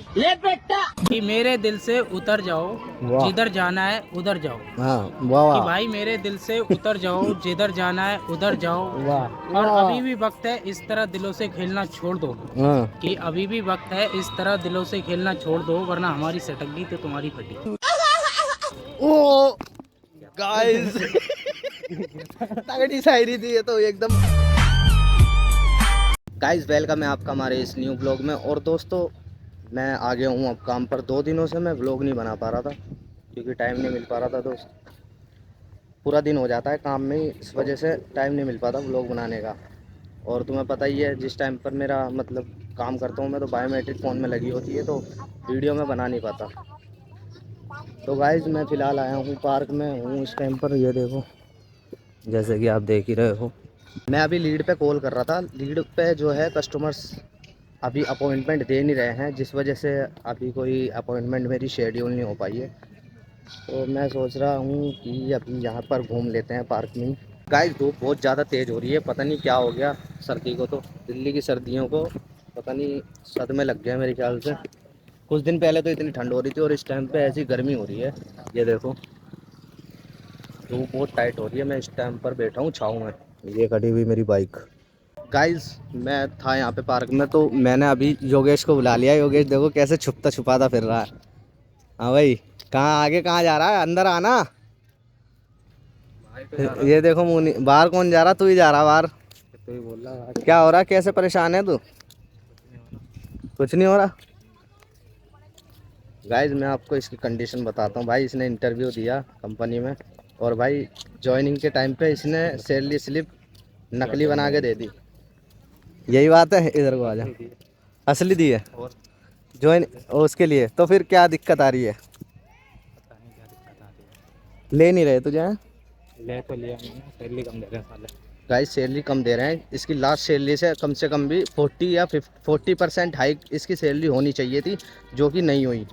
ले बेटा कि मेरे दिल से उतर जाओ, वाह। जिधर जाना है उधर जाओ। हाँ वाह कि वाह भाई मेरे दिल से उतर जाओ, जिधर जाना है उधर जाओ। वाह और वाह। अभी भी वक्त है, इस तरह दिलों से खेलना छोड़ दो। हाँ। कि अभी भी वक्त है, इस तरह दिलों से खेलना छोड़ दो, वरना हमारी सटक गई तो तुम्हारी फटी। ओ गाइस तगड़ी शायरी थी ये तो एकदम। गाइस वेलकम है आपका हमारे इस न्यू ब्लॉग में। और दोस्तों मैं आ गया हूँ अब काम पर। 2 दिनों से मैं ब्लॉग नहीं बना पा रहा था क्योंकि टाइम नहीं मिल पा रहा था दोस्त। पूरा दिन हो जाता है काम में ही, इस वजह से टाइम नहीं मिल पाता ब्लॉग बनाने का। और तुम्हें पता ही है जिस टाइम पर मेरा मतलब काम करता हूँ मैं तो बायोमेट्रिक फ़ोन में लगी होती है तो वीडियो में बना नहीं पाता। तो गाइस मैं फ़िलहाल आया हूँ पार्क में हूँ इस टाइम पर। ये देखो जैसे कि आप देख ही रहे हो मैं अभी लीड पे कॉल कर रहा था। लीड पे जो है कस्टमर्स अभी अपॉइंटमेंट दे नहीं रहे हैं, जिस वजह से अभी कोई अपॉइंटमेंट मेरी शेड्यूल नहीं हो पाई है। तो मैं सोच रहा हूँ कि अभी यहाँ पर घूम लेते हैं पार्क में। गाइस धूप बहुत ज़्यादा तेज़ हो रही है, पता नहीं क्या हो गया सर्दी को। तो दिल्ली की सर्दियों को पता नहीं सदमे लग गया मेरे ख्याल से। कुछ दिन पहले तो इतनी ठंड हो रही थी और इस टाइम पे ऐसी गर्मी हो रही है। ये देखो धूप बहुत टाइट हो रही है। मैं इस टाइम पर बैठा हूँ छाँव में, ये खड़ी हुई मेरी बाइक। गाइस मैं था यहाँ पे पार्क में तो मैंने अभी योगेश को बुला लिया। योगेश देखो कैसे छुपता छुपाता फिर रहा है। हाँ भाई कहाँ आगे कहाँ जा रहा है, अंदर आना। ये देखो मुनी बाहर कौन जा रहा, तू ही जा रहा बाहर। तो ही बोल रहा क्या हो रहा, कैसे परेशान है तू? कुछ नहीं हो रहा। गाइज मैं आपको इसकी कंडीशन बताता हूँ। भाई इसने इंटरव्यू दिया कंपनी में और भाई ज्वाइनिंग के टाइम पे इसने सैलरी स्लिप नकली बना के दे दी। यही बात है, इधर को आ जा। असली दी है ज्वाइन उसके लिए। तो फिर क्या दिक्कत आ रही है? ले नहीं रहे तुझे? ले तो लिया मैंने, सैलरी कम दे रहे हैं साले। गाइस सैलरी कम दे रहे हैं। इसकी लास्ट सैलरी से कम भी 40 या 40% हाइक इसकी सैलरी होनी चाहिए थी, जो कि नहीं हुई।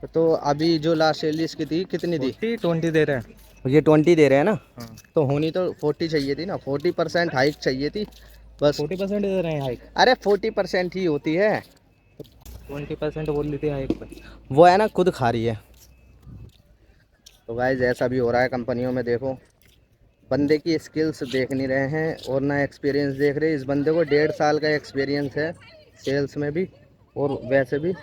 तो अभी जो लास्ट सैलरी इसकी थी कितनी थी? 20 दे रहे हैं। ये 20 दे रहे हैं ना। हाँ। तो होनी तो 40 चाहिए थी ना, 40% हाइक चाहिए थी बस। 40% दे रहे हैं हाइक। अरे 40% ही होती है। 20% बोल ली थी हाइक पे। वो है ना खुद खा रही है। तो गाइस ऐसा भी हो रहा है कंपनियों में। देखो बंदे की स्किल्स देख नहीं रहे हैं और ना एक्सपीरियंस देख रहे। इस बंदे को 1.5 साल का एक्सपीरियंस है सेल्स में भी और वैसे भी।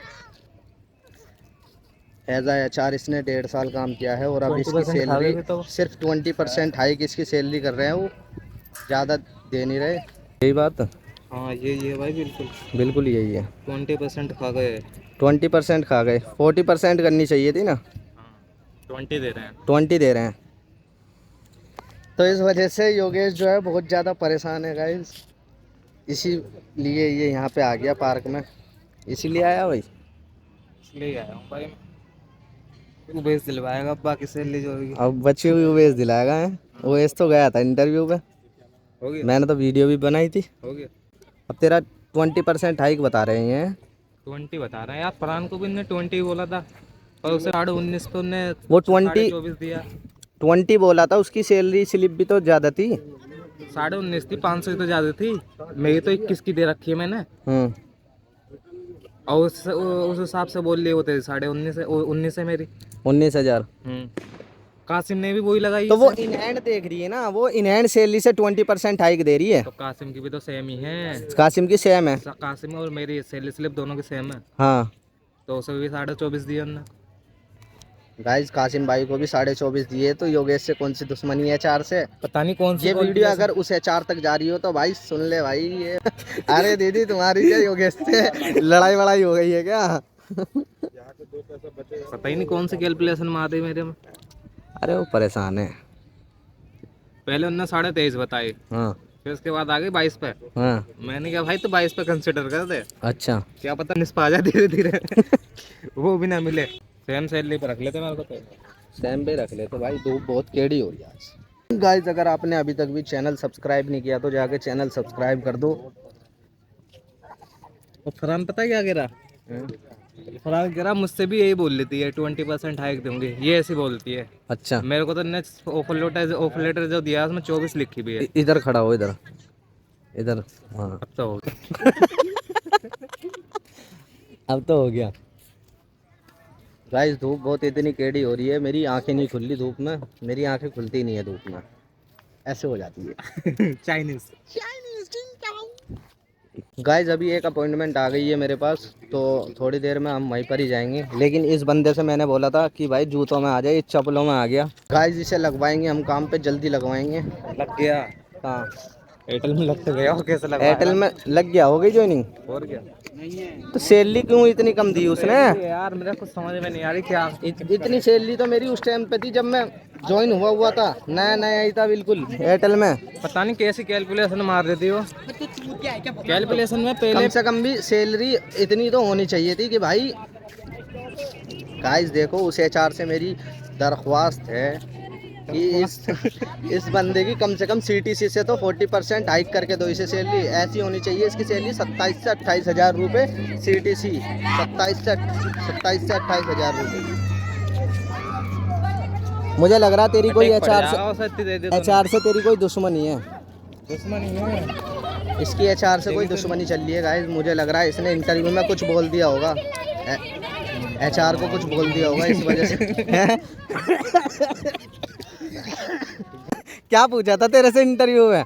एज आ HR इसने 1.5 साल काम किया है और अब इसकी 20% खा गए सैलरी थे तो। सिर्फ 20% हाइक इसकी सैलरी कर रहे हैं। वो ज़्यादा दे नहीं रहे। यही बात है। हाँ ये भाई बिल्कुल बिल्कुल यही है। 20% खा गए। 20% खा गए, 40% करनी चाहिए थी ना। हाँ 20 दे रहे हैं। 20 दे रहे हैं। तो इस वजह से योगेश जो है बहुत ज़्यादा परेशान है गाइस। इसीलिए ये यहाँ पे आ गया पार्क में। इसीलिए आया भाई। इसलिए ही आया हूँ भाई। तू बेच दिलवाएगा, बाकी सैलरी जो होगी। अब बच्चे भी ओवेस दिलाएगा है। ओवेस तो गया था इंटरव्यू पे, हो गया। मैंने तो वीडियो भी बनाई थी। हो गया। अब तेरा 20% हाइक बता रहे हैं। 20 बता रहे हैं यार, फरहान को भी ने 20 बोला था पर उसे 19.5 पे उनने वो 20 24.5 दिया। 20 बोला था, उसकी सैलरी स्लिप भी तो ज़्यादा थी। 19.5 थी, 500 तो ज्यादा थी। मेरी तो 21 की दे रखी है मैंने। हम्म। और उस हिसाब से बोल लिए होते 19.5 है मेरी। 19,000। कासिम ने भी वही लगाई तो वो इसे। इन हैंड देख रही है ना, वो इन हैंड सैलरी से 20% हाइक दे रही है। तो कासिम की भी तो सेम ही है। कासिम की सेम है। कासिम और मेरी सैलरी स्लिप दोनों की सेम है। हाँ तो उसे भी 24.5 दिया उन्होंने। गाइस कासिम भाई को भी 24.5 दिए। तो योगेश से कौन सी दुश्मनी है HR से? पता नहीं कौन सी ये वीडियो क्वालिफिकेशन। अगर उस HR तक जा रही हो तो भाई सुन ले भाई ये अरे दीदी तुम्हारी क्या योगेश से लड़ाई वड़ाई हो गई है क्या? पता ही नहीं कौन सी कैलकुलेशन में आती मेरे में। अरे वो परेशान है। पहले उन्होंने 23.5 बताई, हाँ फिर उसके बाद आ गई 22 पे। हाँ। मैंने कहा भाई तो 22 पे कंसिडर कर दे, अच्छा। क्या पता निस्पा जा धीरे धीरे वो भी ना मिले। सेम सैलरी पे रख लेते मेरे को तो। सैम पे रख ले तो भाई धूप बहुत टेढ़ी हो रही है आज। गाइस अगर आपने अभी तक भी चैनल सब्सक्राइब नहीं किया तो जाके चैनल सब्सक्राइब कर दो। और फरहान पता है क्या कह रहा? फरहान कह रहा मुझसे भी यही बोल लेती है 20% हाइक दूंगी, ये ऐसी बोलती है। अच्छा मेरे को तो नेक्स्ट ऑफर लेटर जो दिया है उसमें 24 लिखी भी है। इधर खड़ा हो, इधर इधर। हाँ अब तो हो गया। अब तो हो गया। गाइस धूप बहुत इतनी टेढ़ी हो रही है, मेरी आंखें नहीं खुल रही धूप में, मेरी आंखें खुलती नहीं है धूप में, ऐसे हो जाती है। चाइनीज। गाइस अभी एक अपॉइंटमेंट आ गई है मेरे पास, तो थोड़ी देर में हम वहीं पर ही जाएंगे। लेकिन इस बंदे से मैंने बोला था कि भाई जूतों में आ जाए, इस चप्पलों में आ गया। गाइस इसे लगवाएंगे हम काम पे, जल्दी लगवाएंगे। लग गया। हाँ एयरटेल में लग तो गया, और कैसे एयरटेल लगवाएगा? में लग गया, हो गई ज्वाइनिंग। और क्या? तो सैलरी क्यों इतनी कम दी उसने? यार मेरे कुछ समझ में नहीं आ रही क्या। इतनी सैलरी तो मेरी उस टाइम पे थी जब मैं ज्वाइन हुआ था, नया नया ही था बिल्कुल एयरटेल में। पता नहीं कैसी कैलकुलेशन मार रही थी वो। कैलकुलेशन में पहले कम से कम भी सैलरी इतनी तो होनी चाहिए थी कि भाई। गाइस देखो उस एचआर से मेरी दरख्वास्त है कि इस बंदे की कम से कम सीटीसी से तो 40% हाइक करके दो इसे सैलरी। ऐसी होनी चाहिए इसकी सैलरी 27 से 28 हज़ार रुपये सीटीसी, 27 से 28 हज़ार रुपये। मुझे लग रहा तेरी कोई एचआर से तेरी कोई दुश्मनी है। दुश्मनी है इसकी एचआर से कोई दुश्मनी चल रही है गाइस। मुझे लग रहा है इसने इंटरव्यू में कुछ बोल दिया होगा, एचआर को कुछ बोल दिया होगा इस वजह से। क्या पूछा था तेरे से इंटरव्यू में?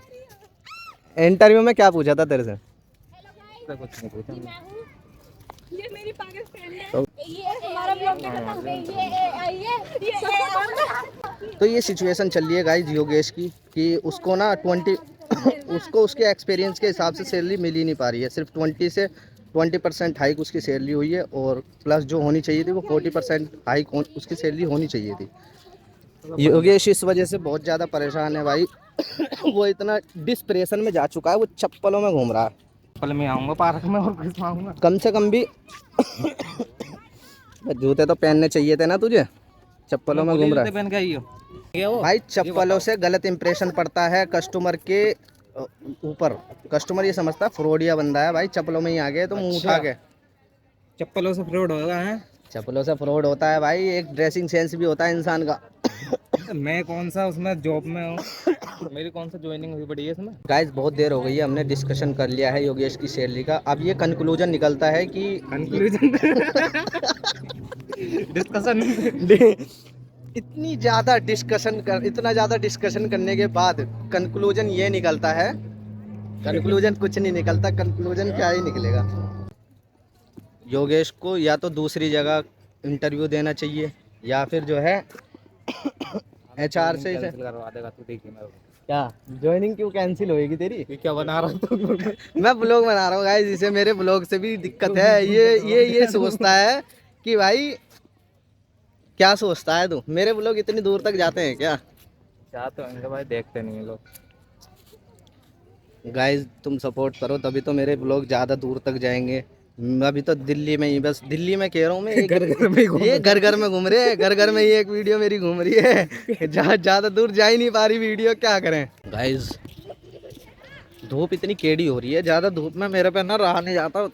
इंटरव्यू में क्या पूछा था तेरे से? कुछ नहीं पूछा। ये मेरी पागल फ्रेंड है, ये हमारा ब्लॉग देखा था, ये तो ये सिचुएशन चल रही है गाइस योगेश की कि उसको ना 20 उसको उसके एक्सपीरियंस के हिसाब से सैलरी मिल ही नहीं पा रही है। सिर्फ 20 से 20% हाइक उसकी सैलरी हुई है, और प्लस जो होनी चाहिए थी वो 40% हाइक उसकी सैलरी होनी चाहिए थी। योगेश इस वजह से बहुत ज़्यादा परेशान है भाई। वो इतना डिस्प्रेशन में जा चुका है, वो चप्पलों में घूम रहा है। कल मैं आऊंगा पार्क में और कुछ आऊंगा। कम से कम भी जूते तो पहनने चाहिए थे ना तुझे, चप्पलों में घूम रहा है। पहन के आई हो क्या वो? भाई चप्पलों से गलत इंप्रेशन पड़ता है कस्टमर के ऊपर। कस्टमर ये समझता है फ्रॉडिया बंदा है भाई, चप्पलों में ही आ गए तो मुंह उठा के। चप्पलों से फ्रॉड होगा है? चप्पलों से फ्रॉड होता है भाई, एक ड्रेसिंग सेंस भी होता है इंसान का। मैं कौन सा उसमें जॉब में हूँ? मेरी कौन सा ज्वाइनिंग हुई पड़ी है इसमें? गाइस बहुत देर हो गई है, हमने डिस्कशन कर लिया है योगेश की सैलरी का। अब ये कंक्लूजन निकलता है कि कंक्लूजन डिस्कशन इतना ज़्यादा डिस्कशन करने के बाद कंक्लूजन ये निकलता है। कंक्लूजन कुछ नहीं निकलता, कंक्लूजन क्या ही निकलेगा। योगेश को या तो दूसरी जगह इंटरव्यू देना चाहिए, या फिर जो है एचआर से इसे करवा देगा तू, देखिए मैं क्या ज्वाइनिंग क्यों कैंसिल होएगी तेरी? ये क्या बना रहा हूँ मैं ब्लॉग बना रहा हूँ गाइस, इसे मेरे ब्लॉग से भी दिक्कत है। ये सोचता है कि भाई क्या सोचता है तू, मेरे ब्लॉग इतनी दूर तक जाते हैं क्या? चाहते होंगे भाई, देखते नहीं है लोग। गाइस तुम सपोर्ट करो तभी तो मेरे ब्लॉग ज़्यादा दूर तक जाएंगे। अभी तो दिल्ली में ही, बस दिल्ली में कह रहा हूँ मैं। ये घर घर में घूम रहे हैं, घर घर में ही एक वीडियो मेरी घूम रही है। जहाँ ज़्यादा दूर जा ही नहीं पा रही वीडियो, क्या करें गाइस। धूप इतनी केड़ी हो रही है, ज़्यादा धूप में मेरे पे ना रहा नहीं जाता।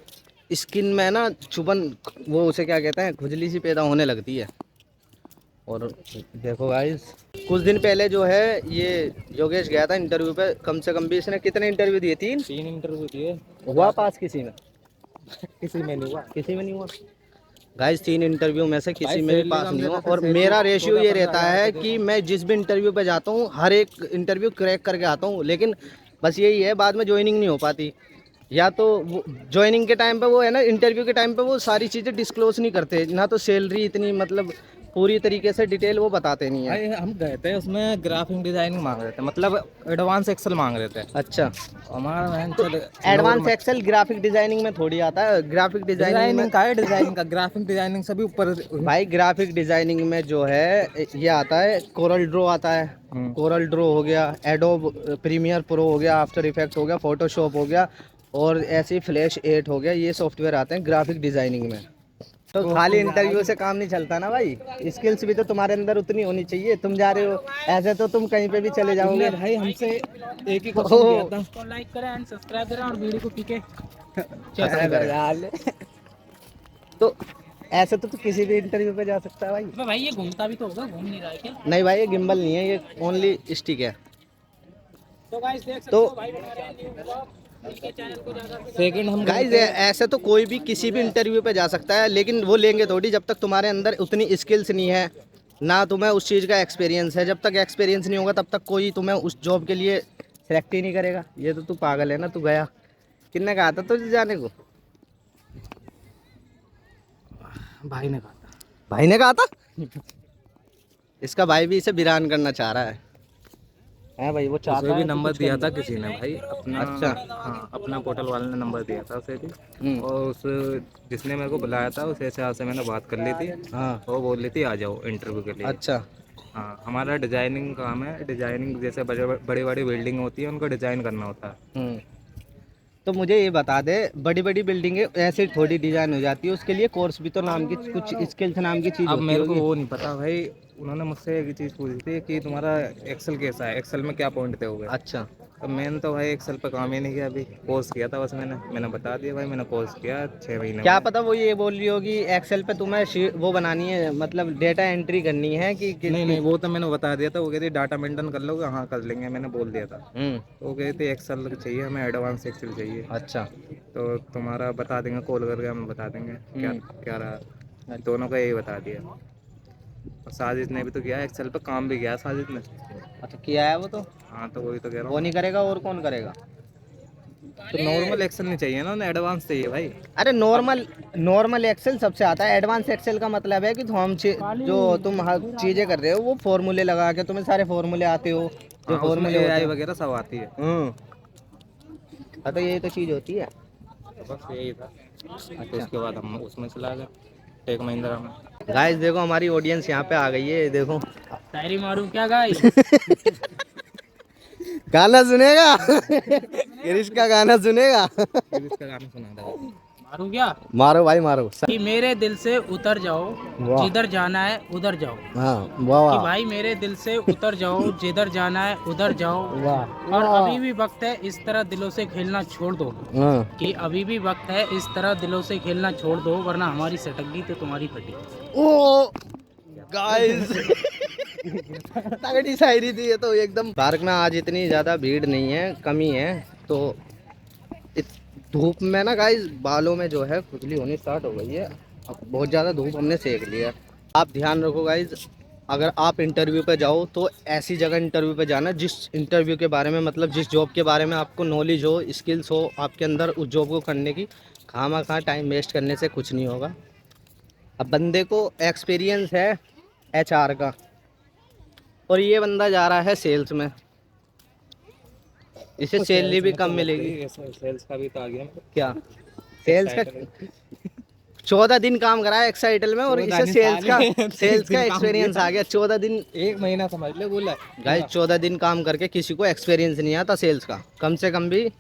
स्किन में ना चुभन, वो उसे क्या कहते हैं, खुजली सी पैदा होने लगती है। और देखो गाइस कुछ दिन पहले जो है ये योगेश गया था इंटरव्यू पे। कम से कम भी इसने कितने इंटरव्यू दिए? 3 इंटरव्यू दिए। हुआ पास किसी में? किसी में नहीं हुआ। किसी में नहीं हुआ गाइस। 3 इंटरव्यू में से किसी में भी सैलरी पास कम नहीं हुआ। देता और सैलरी मेरा रेशियो ये 14-15 रहता हज़ार है देता। कि मैं जिस भी इंटरव्यू पे जाता हूँ हर एक इंटरव्यू क्रैक करके आता हूँ, लेकिन बस यही है बाद में ज्वाइनिंग नहीं हो पाती। या तो ज्वाइनिंग के टाइम पे वो है ना, इंटरव्यू के टाइम पे वो सारी चीज़ें डिस्क्लोज नहीं करते ना, तो सैलरी इतनी मतलब पूरी तरीके से डिटेल वो बताते नहीं है। भाई हम गए थे उसमें ग्राफिक डिजाइनिंग मांग रहे थे, मतलब एडवांस एक्सेल मांग रहे थे। अच्छा हमारा बहन चल एडवांस एक्सेल ग्राफिक डिजाइनिंग में थोड़ी आता है। ग्राफिक डिजाइनिंग में का है, डिजाइनिंग का, ग्राफिक डिजाइनिंग से भी ऊपर। भाई ग्राफिक डिजाइनिंग में जो है ये आता है, कोरल ड्रॉ आता है। कोरल ड्रॉ हो गया, एडोब प्रीमियर प्रो हो गया, आफ्टर इफेक्ट हो गया, फोटोशॉप हो गया, और ऐसे फ्लैश 8 हो गया। ये सॉफ्टवेयर आते हैं ग्राफिक डिजाइनिंग में। तो खाली इंटरव्यू से काम नहीं चलता ना भाई, स्किल्स भी तो तुम्हारे अंदर उतनी होनी चाहिए। तुम जा रहे हो ऐसे तो तुम कहीं पे भी चले जाओगे। भाई हमसे एक ही क्वेश्चन किया था, तो लाइक करें एंड सब्सक्राइब करें और वीडियो को पीके तो ऐसे तो किसी भी इंटरव्यू पे जा सकता है भाई। भाई ये घूमता भी तो होगा, घूम नहीं रहा है क्या? नहीं भाई ये गिम्बल नहीं है, ये ओनली स्टिक है। तो गाइस देख सकते तो हो भाई बना रहे हैं न्यू ब्लॉग। सेकंड हम गाइस ऐसे तो कोई भी किसी भी इंटरव्यू पे जा सकता है, लेकिन वो लेंगे थोड़ी जब तक तुम्हारे अंदर उतनी स्किल्स नहीं है ना तुम्हें उस चीज़ का एक्सपीरियंस है। जब तक एक्सपीरियंस नहीं होगा तब तक कोई तुम्हें उस जॉब के लिए सेलेक्ट ही नहीं करेगा। ये तो तू पागल है ना, तू गया किसने कहा था तुझे जाने को? भाई ने कहा भाई ने कहा था। इसका भाई भी इसे वीरान करना चाह रहा है भाई, वो था, चाहता उसे है भी तो नंबर कुछ दिया कर था ले। किसी ने भाई अपना। अच्छा। हाँ, अपना पोर्टल वाले ने नंबर दिया था उसे भी। हम्म। और उस जिसने मेरे को बुलाया था उसे से मैंने बात कर ली थी। हाँ। वो बोल रही थी आ जाओ इंटरव्यू के लिए। अच्छा। हाँ, हमारा डिजाइनिंग काम है। डिजाइनिंग जैसे बड़ी बड़ी बिल्डिंग होती है उनको डिजाइन करना होता है। हम्म। तो मुझे ये बता दे, बड़ी बड़ी बिल्डिंगें ऐसे थोड़ी डिजाइन हो जाती है, उसके लिए कोर्स भी तो नाम की कुछ स्किल्स नाम की चीज अब होती मेरे को होगी। वो नहीं पता भाई। उन्होंने मुझसे एक चीज़ पूछी थी कि तुम्हारा एक्सेल कैसा है, एक्सेल में क्या पॉइंट दोगे। अच्छा। तो मैंने तो भाई एक्सेल पे काम ही नहीं किया, अभी कोर्स किया था बस। मैंने बता दिया भाई, मैंने कोर्स किया 6 महीने क्या में। पता वो ये बोल रही होगी एक्सेल पे तुम्हें वो बनानी है, मतलब डेटा एंट्री करनी है कि किस नहीं किस। नहीं, वो तो मैंने बता दिया था। वो कहती डाटा मेंटेन कर लोगे, हाँ कर लेंगे, मैंने बोल दिया था। हम्म। तो वो कहती एक्सेल चाहिए हमें, एडवांस एक्सेल चाहिए। अच्छा। तो तुम्हारा बता देंगे, कॉल करके हम बता देंगे क्या क्या रहा। दोनों का यही बता दिया। और साजिद ने भी तो किया एक्सेल पे काम भी किया साजिद ने। अच्छा किया है वो तो। हाँ, तो वही तो कह रहा वो हूँ। नहीं करेगा और कौन करेगा? तो नॉर्मल एक्सेल नहीं चाहिए ना उन्हें, एडवांस चाहिए भाई। अरे नॉर्मल नॉर्मल एक्सेल सबसे आता है। एडवांस एक्सेल का मतलब है कि जो तुम चीजें कर रहे हो वो फॉर्मूले लगा के तुम्हें सारे फॉर्मूले आते हो, जो हाँ, उसमें फॉर्मूले होते एआई हैं। वगैरह सब आती है। हाँ तो यही तो चीज होती है। तो बस यही था। तो अच्छा। उसके बाद हम उसमें चला गए, टेक महिंद्रा में। गाइस देखो हमारी ऑडियंस यहाँ पे आ गई है, देखो। शायरी मारूं क्या गाइस? गाना सुनेगा? गिरीश का गाना सुनेगा? फिर इसका गाना सुना था। मारूं क्या? मारो भाई मारो। कि मेरे दिल से उतर जाओ, वाह। जिधर जाना है उधर जाओ। हाँ वाह कि वाह भाई मेरे दिल से उतर जाओ, जिधर जाना है उधर जाओ। वाह। और अभी भी वक्त है इस तरह दिलों से खेलना छोड़ दो। हाँ। कि अभी भी वक्त है इस तरह दिलों से खेलना छोड़ दो, वरना हमारी सटक गई तो तुम्हारी फटी। ओ गाइस तगड़ी शायरी थी ये तो एकदम। पार्क में आज इतनी ज़्यादा भीड़ नहीं है, कमी है। तो धूप में ना गाइस बालों में जो है खुजली होनी स्टार्ट हो गई है। अब बहुत ज़्यादा धूप हमने सेक लिया है। आप ध्यान रखो गाइस, अगर आप इंटरव्यू पे जाओ तो ऐसी जगह इंटरव्यू पे जाना जिस इंटरव्यू के बारे में, मतलब जिस जॉब के बारे में आपको नॉलेज हो, स्किल्स हो आपके अंदर उस जॉब को करने की। खामा टाइम वेस्ट करने से कुछ नहीं होगा। अब बंदे को एक्सपीरियंस है एचआर का, और ये बंदा जा रहा है सेल्स में, इसे सैलरी भी कम मिलेगी। सेल्स का भी तो आ गया। क्या सेल्स का 14 दिन काम करा है एक्साइटल में, और 14 इसे दिन सेल्स का साले, 30 दिन काम एक्सपीरियंस किया। आ गया। 14 दिन एक महीना समझ ले बोला। गाइस, 14 दिन काम करके किसी को एक्सपीरियंस नहीं आता सेल्स का। कम से कम भी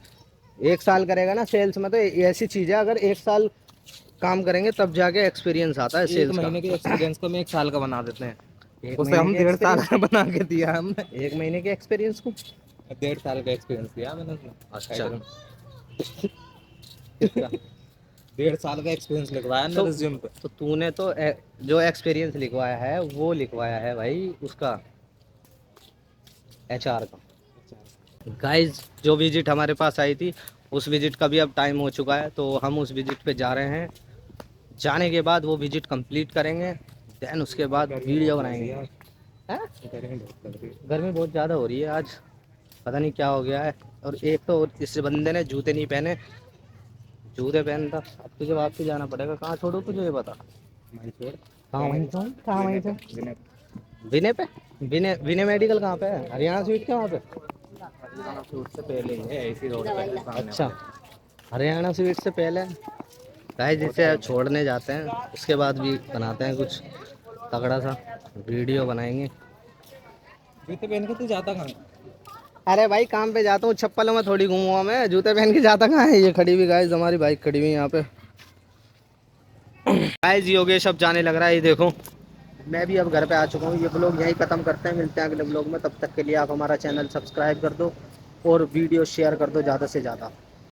1 साल करेगा ना सेल्स में, तो ऐसी चीज़ है अगर 1 साल काम करेंगे तब जाके एक्सपीरियंस आता है एक सेल्स महीने के एक्सपीरियंस को हम 1 साल का बना देते हैं। एक उसे हम महीने 1.5 साल का बना के दिया हमने। का 1 महीने के एक्सपीरियंस को। 1.5 साल का एक्सपीरियंस किया मैंने उसमें। अच्छा। 1.5 साल का एक्सपीरियंस लिखवाया ना तो- रिज्यूम पे। तो तूने तो जो एक्सपीरियंस लिखवाया है वो लिखवाया है भाई उसका, एचआर का। गाइस जो विजिट हमारे पास आई थी उस विजिट का भी अब टाइम हो चुका है, तो हम उस विजिट पे जा रहे हैं। जाने के बाद वो विजिट कंप्लीट करेंगे, देन उसके बाद वीडियो बनाएंगे। हैं? गर्मी बहुत ज़्यादा हो रही है आज, पता नहीं क्या हो गया है। और एक तो इस बंदे ने जूते नहीं पहने, जूते पहनता। अब तुझे वापस जाना पड़ेगा। कहाँ छोड़ो तुझे ये बता। कहाँ वहीं से? कहाँ वहीं से? विनय पे? विनय मेडिकल कहाँ पे है? हरियाणा स्वीट के वहाँ पे? से पहले ही है, ऐसी रोड पे है सामने। अच्छा, हरियाणा स्वीट से पहले। गाइस जिसे छोड़ने जाते हैं उसके बाद भी बनाते हैं कुछ तगड़ा सा वीडियो बनाएंगे। जूते पहन के तू जाता कहाँ है? अरे भाई काम पे जाता हूँ, चप्पलों में थोड़ी घूमूंगा मैं, जूते पहन के जाता कहाँ है। ये खड़ी हुई गाइस, हमारी बाइक खड़ी हुई यहाँ पे। गाइस योगेश अब जाने लग रहा है, ये देखो। मैं भी अब घर पे आ चुका हूँ। ये ब्लॉग यहीं ख़त्म करते हैं, मिलते हैं अगले ब्लॉग में। तब तक के लिए आप हमारा चैनल सब्सक्राइब कर दो और वीडियो शेयर कर दो ज़्यादा से ज़्यादा।